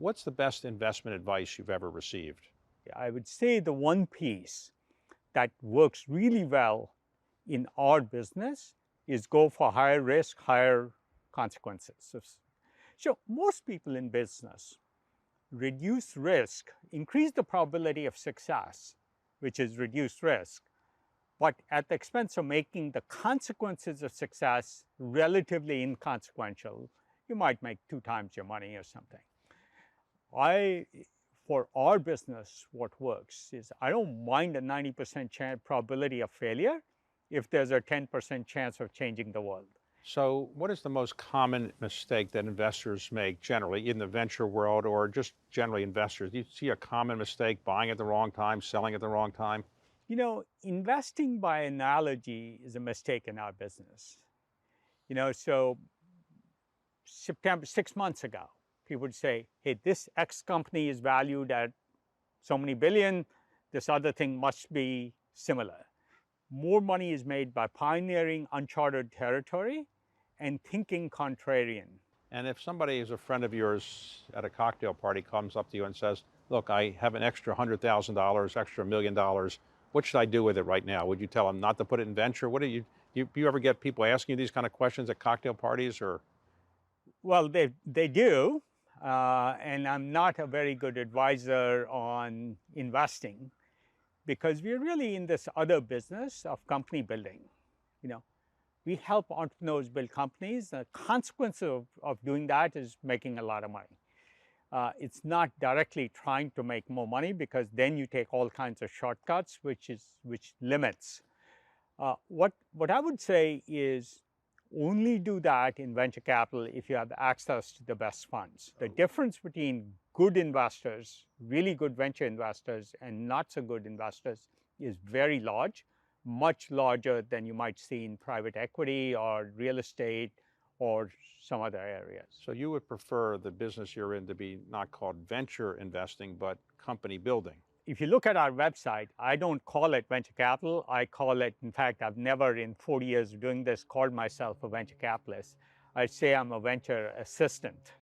what's the best investment advice you've ever received? I would say the one piece that works really well in our business is go for higher risk, higher consequences. So most people in business reduce risk, increase the probability of success, which is reduced risk, but at the expense of making the consequences of success relatively inconsequential. You might make 2 times your money or something. For our business, what works is I don't mind a 90% probability of failure if there's a 10% chance of changing the world. So what is the most common mistake that investors make generally in the venture world, or just generally investors? Do you see a common mistake, buying at the wrong time, selling at the wrong time? You know, investing by analogy is a mistake in our business. So 6 months ago, people would say, hey, this X company is valued at so many billion, this other thing must be similar. More money is made by pioneering uncharted territory and thinking contrarian. And if somebody is a friend of yours at a cocktail party comes up to you and says, look, I have an extra $100,000, extra $1 million, what should I do with it right now? Would you tell them not to put it in venture? What do you ever get people asking you these kind of questions at cocktail parties, or? Well, they do, and I'm not a very good advisor on investing because we're really in this other business of company building. We help entrepreneurs build companies. The consequence of doing that is making a lot of money. It's not directly trying to make more money because then you take all kinds of shortcuts, which limits. What I would say is only do that in venture capital if you have access to the best funds. The difference between good investors, really good venture investors, and not so good investors is very large, much larger than you might see in private equity or real estate or some other areas. So you would prefer the business you're in to be not called venture investing, but company building? If you look at our website, I don't call it venture capital. I call it, in fact, I've never in 40 years of doing this called myself a venture capitalist. I'd say I'm a venture assistant.